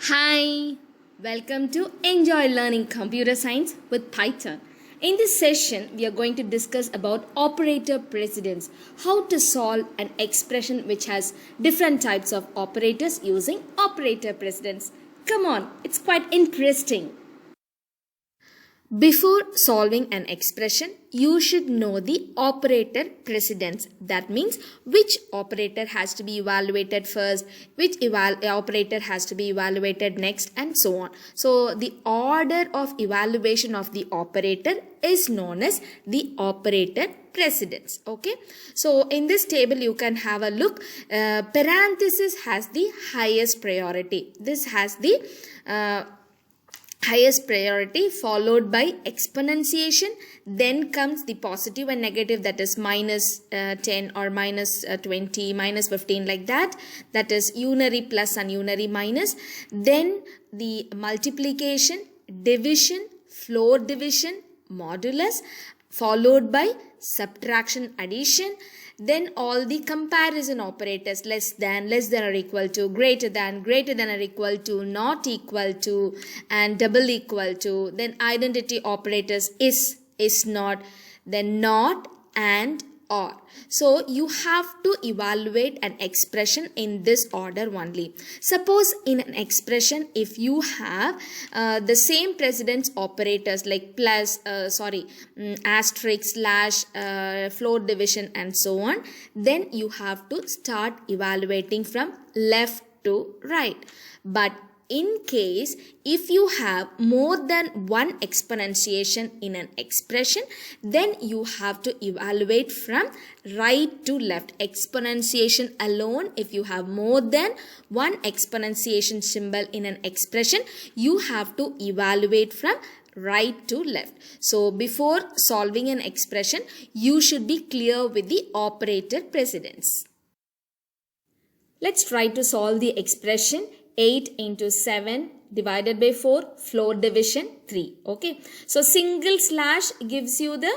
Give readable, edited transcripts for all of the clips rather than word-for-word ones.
Hi, welcome to Enjoy Learning Computer Science with Python. In this session, we are going to discuss about operator precedence, how to solve an expression which has different types of operators using operator precedence. Come on, it's quite interesting. Before solving an expression, you should know the operator precedence. That means which operator has to be evaluated first, which operator has to be evaluated next, and so on. So the order of evaluation of the operator is known as the operator precedence. Okay, so in this table you can have a look. Parenthesis has the highest priority. This has the highest priority, followed by exponentiation. Then comes the positive and negative, that is minus 10 or minus 20, minus 15, like that. That is unary plus and unary minus. Then the multiplication, division, floor division, modulus, followed by subtraction, addition. Then all the comparison operators, less than or equal to, greater than or equal to, not equal to, and double equal to. Then identity operators, is not, then not, and or. So you have to evaluate an expression in this order only. Suppose in an expression, if you have the same precedence operators like plus, asterisk, slash, floor division, and so on, then you have to start evaluating from left to right. But in case if you have more than one exponentiation in an expression, then you have to evaluate from right to left. Exponentiation alone, if you have more than one exponentiation symbol in an expression, you have to evaluate from right to left. So before solving an expression, you should be clear with the operator precedence. Let's try to solve the expression 8 into 7 divided by 4, floor division 3. Okay, so single slash gives you the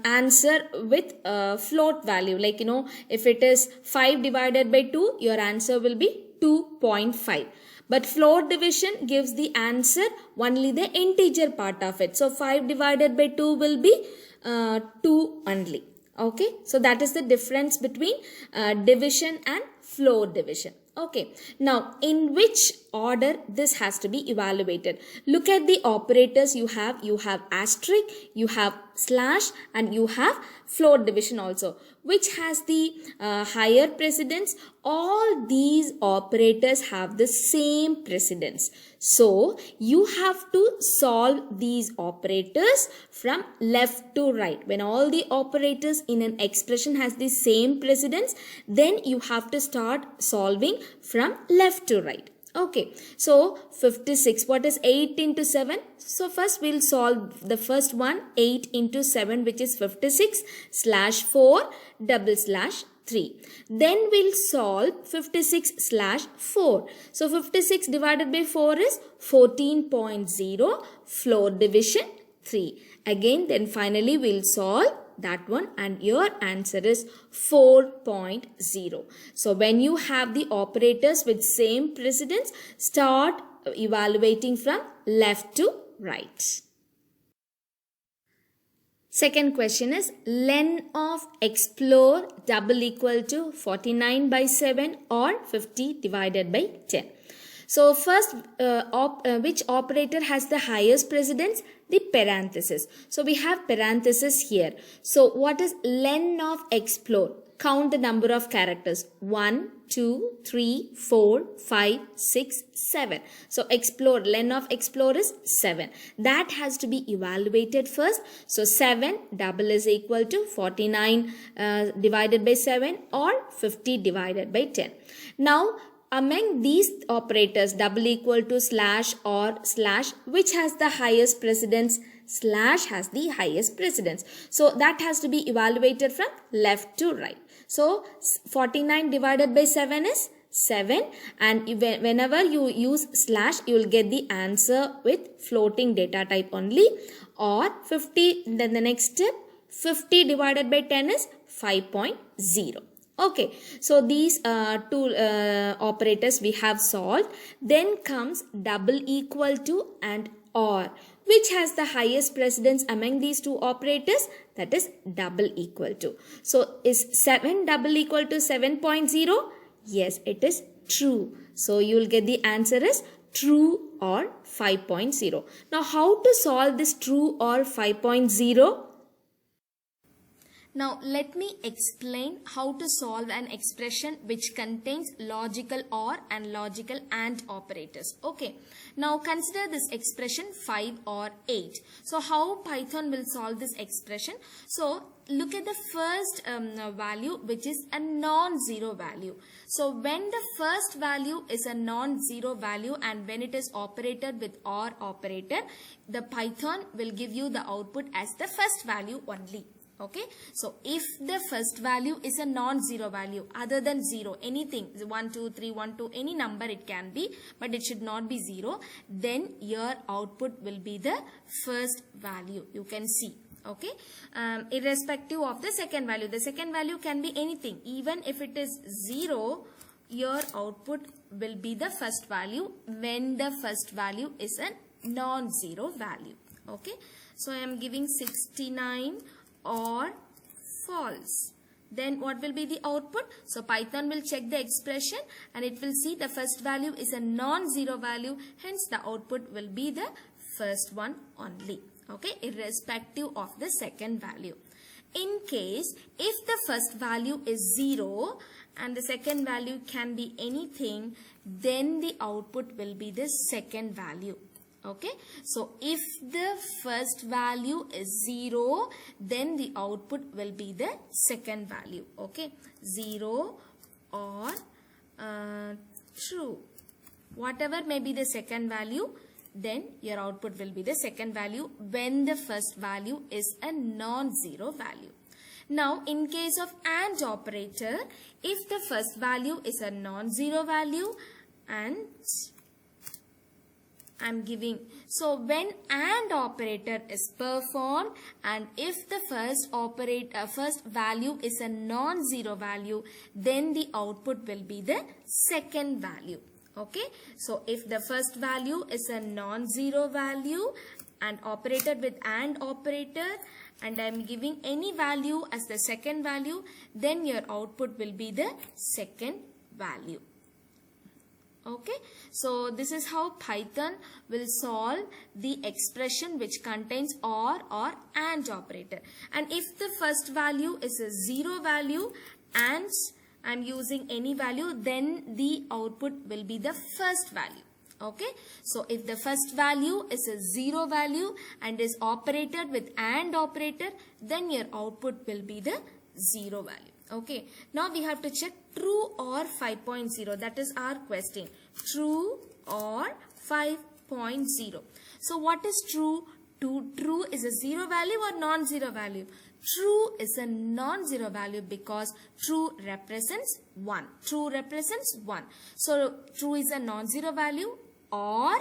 answer with float value. Like, if it is 5 divided by 2, your answer will be 2.5. But floor division gives the answer only the integer part of it. So 5 divided by 2 will be 2 only. Okay, so that is the difference between division and floor division. Okay, now in which order this has to be evaluated? Look at the operators you have. You have asterisk, you have slash, and you have floor division also. Which has the higher precedence? All these operators have the same precedence. So you have to solve these operators from left to right. When all the operators in an expression has the same precedence, then you have to start solving from left to right. Okay, so 56, what is 8 into 7? So first we'll solve the first one, 8 into 7, which is 56, slash 4, double slash 3. Then we'll solve 56 slash 4. So 56 divided by 4 is 14.0, floor division 3. Again, then finally we'll solve that one, and your answer is 4.0. So when you have the operators with same precedence, start evaluating from left to right. Second question is len of explore double equal to 49 by 7 or 50 divided by 10. So first, which operator has the highest precedence? The parenthesis. So we have parenthesis here. So what is len of explore? Count the number of characters. 1, 2, 3, 4, 5, 6, 7. So explore, len of explore is 7. That has to be evaluated first. So 7 double is equal to 49 divided by 7 or 50 divided by 10. Now, among these operators, double equal to, slash, or slash, which has the highest precedence? Slash has the highest precedence. So that has to be evaluated from left to right. So 49 divided by 7 is 7, and whenever you use slash, you will get the answer with floating data type only. Or 50, then the next step, 50 divided by 10 is 5.0. Okay, so these two operators we have solved. Then comes double equal to and or. Which has the highest precedence among these two operators? That is double equal to. So is 7 double equal to 7.0? Yes, it is true. So you will get the answer is true or 5.0. Now how to solve this true or 5.0? Now let me explain how to solve an expression which contains logical OR and logical AND operators. Okay. Now consider this expression 5 or 8. So how Python will solve this expression? So look at the first value, which is a non-zero value. So when the first value is a non-zero value and when it is operated with OR operator, the Python will give you the output as the first value only. Okay, so if the first value is a non-zero value other than 0, anything 1 2 3 1 2, any number it can be, but it should not be 0, then your output will be the first value. You can see. Okay, irrespective of the second value. The second value can be anything. Even if it is 0, your output will be the first value when the first value is a non-zero value. Okay, so I am giving 69 or false. Then what will be the output? So Python will check the expression and it will see the first value is a non-zero value. Hence the output will be the first one only. Okay, irrespective of the second value. In case if the first value is 0 and the second value can be anything, then the output will be the second value. Okay, so if the first value is 0, then the output will be the second value. Okay, 0 or true. Whatever may be the second value, then your output will be the second value when the first value is a non-zero value. Now, in case of AND operator, if the first value is a non-zero value and I'm giving, so when AND operator is performed and if the first value is a non-zero value, then the output will be the second value. Okay, so if the first value is a non-zero value and operated with AND operator and I'm giving any value as the second value, then your output will be the second value. Okay, so this is how Python will solve the expression which contains OR or AND operator. And if the first value is a 0 value and I'm using any value, then the output will be the first value. Okay, so if the first value is a 0 value and is operated with AND operator, then your output will be the 0 value. Okay, now we have to check true or 5.0. That is our question. True or 5.0. So what is true? True is a 0 value or non-zero value? True is a non-zero value because true represents 1. True represents 1. So true is a non-zero value or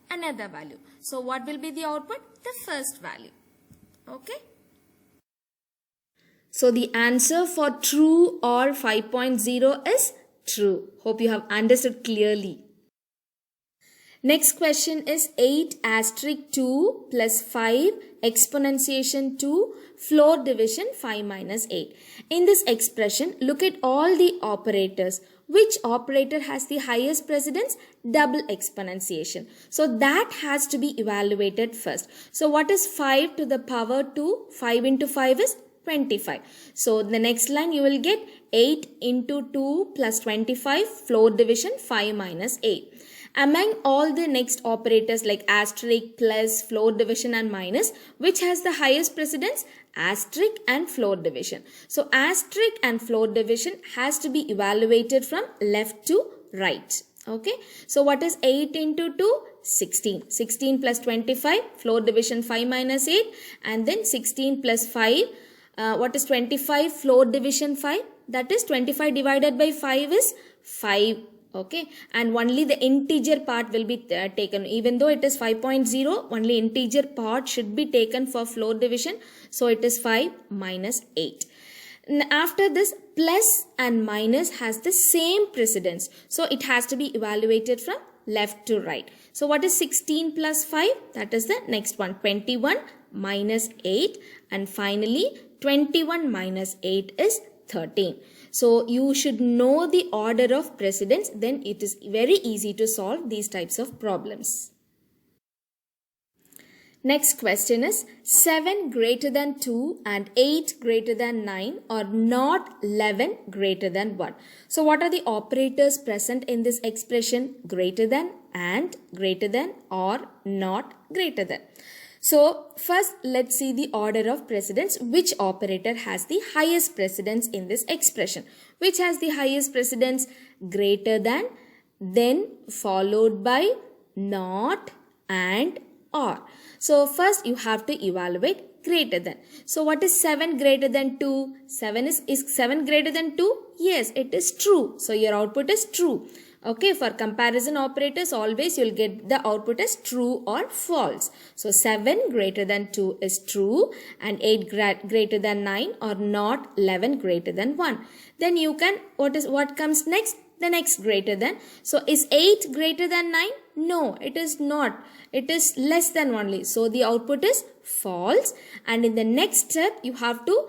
another value. So what will be the output? The first value. Okay. So the answer for true or 5.0 is true. Hope you have understood clearly. Next question is 8 asterisk 2 plus 5 exponentiation 2 floor division 5 minus 8. In this expression, look at all the operators. Which operator has the highest precedence? Double exponentiation. So that has to be evaluated first. So what is 5 to the power 2? 5 into 5 is 25. So the next line you will get 8 into 2 plus 25 floor division 5 minus 8. Among all the next operators like asterisk, plus, floor division and minus, which has the highest precedence? Asterisk and floor division. So asterisk and floor division has to be evaluated from left to right. Okay. So what is 8 into 2? 16. 16 plus 25, floor division 5 minus 8, and then 16 plus 5. What is 25 floor division 5? That is 25 divided by 5 is 5. Okay, and only the integer part will be taken. Even though it is 5.0, only integer part should be taken for floor division. So it is 5 minus 8. After this, plus and minus has the same precedence. So it has to be evaluated from left to right. So what is 16 plus 5? That is the next one. 21 minus 8, and finally 21 minus 8 is 13. So you should know the order of precedence, then it is very easy to solve these types of problems. Next question is 7 greater than 2 and 8 greater than 9 or not 11 greater than 1. So what are the operators present in this expression? Greater than, and, greater than, or not greater than. So first let's see the order of precedence. Which operator has the highest precedence in this expression? Which has the highest precedence? Greater than, then followed by not and or. So first you have to evaluate greater than. So what is 7 greater than 2? Is 7 greater than 2? Yes, it is true. So your output is true. Okay, for comparison operators always you will get the output as true or false. So 7 greater than 2 is true, and 8 greater than 9 or not 11 greater than 1. Then you can, what comes next? The next greater than. So is 8 greater than 9? No, it is not. It is less than only. So the output is false. And in the next step, you have to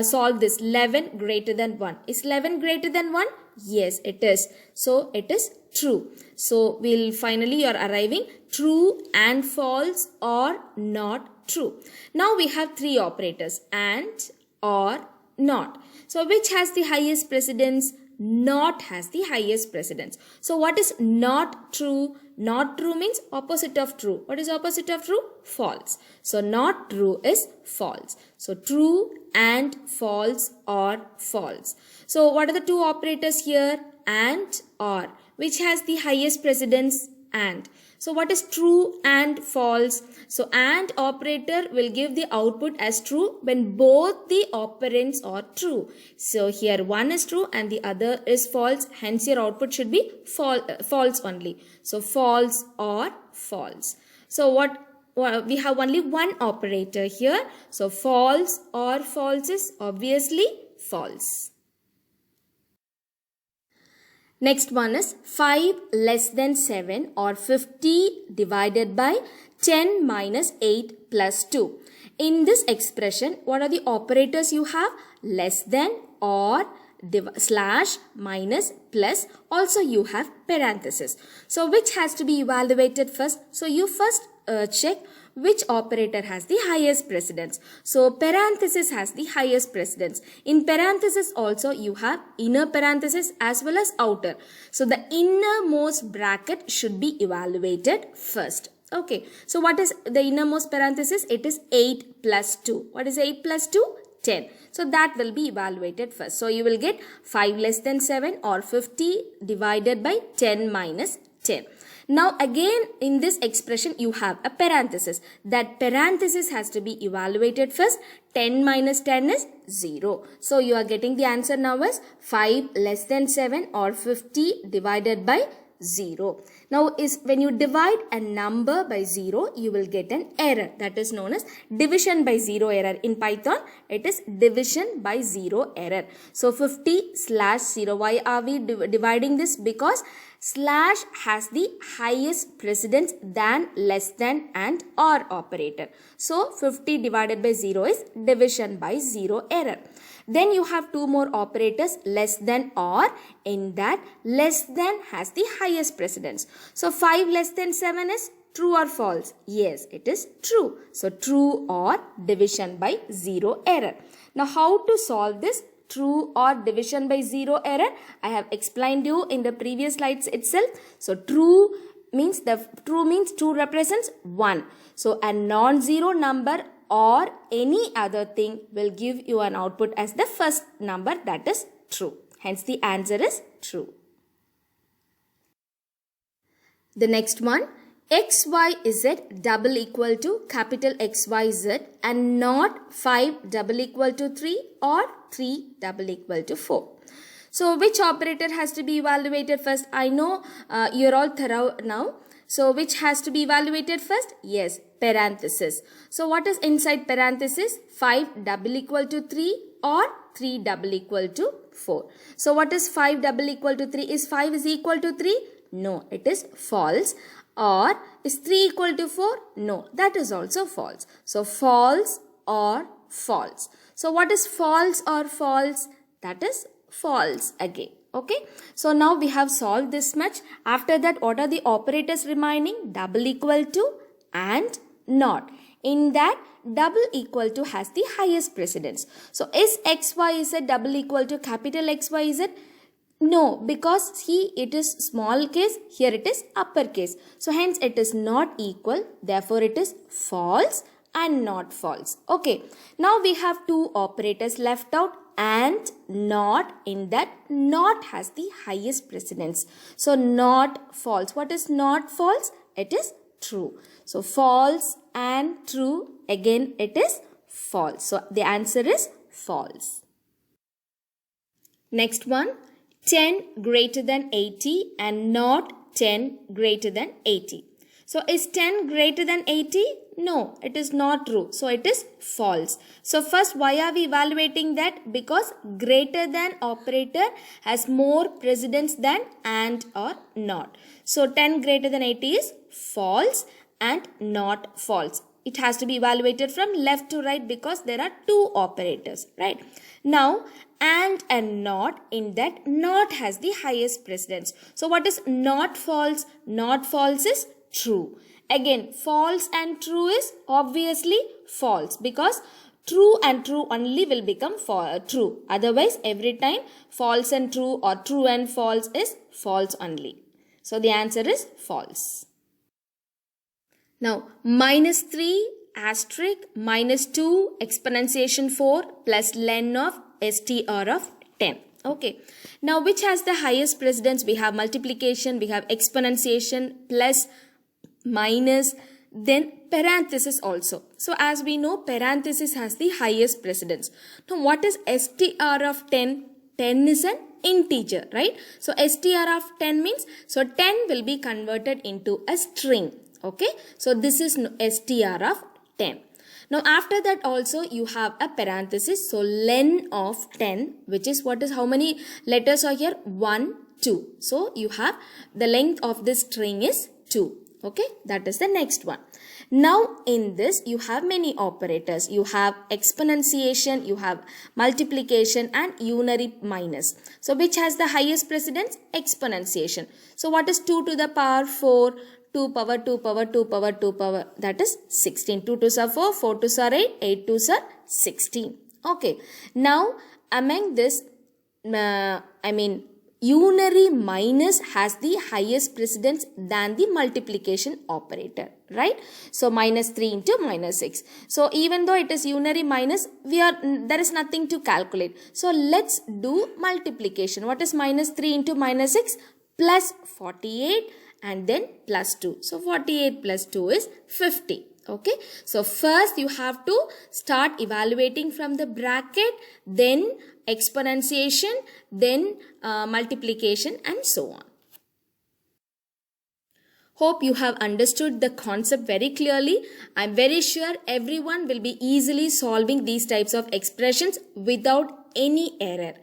solve this. 11 greater than 1. Is 11 greater than 1? Yes, it is. So it is true. So finally you are arriving true and false or not true. Now we have three operators, and, or, not. So which has the highest precedence? Not has the highest precedence. So what is not true? Not true means opposite of true. What is opposite of true? False. So not true is false. So true and false or false. So what are the two operators here? And, or. Which has the highest precedence? And. So what is true and false? So and operator will give the output as true when both the operands are true. So here one is true and the other is false. Hence your output should be false only. So false or false. So we have only one operator here. So false or false is obviously false. Next one is 5 less than 7 or 50 divided by 10 minus 8 plus 2. In this expression, what are the operators you have? Less than, or, slash, minus, plus. Also you have parenthesis. So which has to be evaluated first? So you first check which operator has the highest precedence. So parenthesis has the highest precedence. In parenthesis also you have inner parenthesis as well as outer. So the innermost bracket should be evaluated first. Okay. So what is the innermost parenthesis? It is 8 plus 2. What is 8 plus 2? 10. So that will be evaluated first. So you will get 5 less than 7 or 50 divided by 10 minus 10. Now again in this expression you have a parenthesis. That parenthesis has to be evaluated first. 10 minus 10 is 0. So you are getting the answer now as 5 less than 7 or 50 divided by 0. Now when you divide a number by 0, you will get an error. That is known as division by 0 error. In Python, it is division by 0 error. So 50 slash 0. Why are we dividing this? Because slash has the highest precedence than less than and or operator. So 50 divided by 0 is division by 0 error. Then you have two more operators, less than or. In that, less than has the highest precedence. So 5 less than 7 is true or false? Yes, it is true. So true or division by 0 error. Now how to solve this? True or division by 0 error? I have explained you in the previous slides itself. So true means true represents 1. So a non-zero number or any other thing will give you an output as the first number, that is true. Hence the answer is true. The next one, XYZ double equal to capital XYZ and not 5 double equal to 3 or 3 double equal to 4. So which operator has to be evaluated first? I know you're all thorough now. So which has to be evaluated first? Yes, parenthesis. So what is inside parenthesis? 5 double equal to 3 or 3 double equal to 4. So what is 5 double equal to 3? Is 5 is equal to 3? No, it is false. Or is 3 equal to 4? No, that is also false. So false or false. So what is false or false? That is false again. Okay. So now we have solved this much. After that, what are the operators remaining? Double equal to and not. In that, double equal to has the highest precedence. So is XYZ double equal to capital XYZ? No, because it is small case, here it is uppercase. So hence it is not equal, therefore it is false and not false. Okay, now we have two operators left out and not. In that, not has the highest precedence. So not false. What is not false? It is true. So false and true, again it is false. So the answer is false. Next one. 10 greater than 80 and not 10 greater than 80. So is 10 greater than 80? No, it is not true. So it is false. So first, why are we evaluating that? Because greater than operator has more precedence than and or not. So 10 greater than 80 is false and not false. It has to be evaluated from left to right because there are two operators, right? Now, and not, in that not has the highest precedence. So what is not false? Not false is true. Again, false and true is obviously false because true and true only will become true. Otherwise, every time false and true or true and false is false only. So the answer is false. Now, minus 3 asterisk minus 2 exponentiation 4 plus ln of STR of 10. Okay. Now, which has the highest precedence? We have multiplication, we have exponentiation, plus, minus, then parenthesis also. So, as we know, parenthesis has the highest precedence. Now, what is STR of 10? 10 is an integer, right? So, STR of 10 means, so 10 will be converted into a string. Okay. So, this is STR of 10. Now, after that also you have a parenthesis. So, len of 10, which is what is, how many letters are here? 1, 2. So, you have the length of this string is 2. Okay, that is the next one. Now, in this you have many operators. You have exponentiation, you have multiplication and unary minus. So, which has the highest precedence? Exponentiation. So, what is 2 to the power 4? 2 power 2 power 2 power 2 power, that is 16. 2 2s are 4, 4 2s are 8, 8 2s are 16. Okay. Now, among this, unary minus has the highest precedence than the multiplication operator, right? So, minus 3 into minus 6. So, even though it is unary minus, there is nothing to calculate. So, let's do multiplication. What is minus 3 into minus 6? Plus 48. And then plus 2. So, 48 plus 2 is 50. Okay. So, first you have to start evaluating from the bracket, then exponentiation, then multiplication and so on. Hope you have understood the concept very clearly. I am very sure everyone will be easily solving these types of expressions without any error.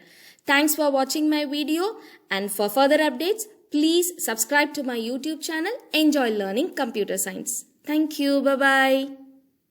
Thanks for watching my video, and for further updates, please subscribe to my YouTube channel. Enjoy learning computer science. Thank you. Bye-bye.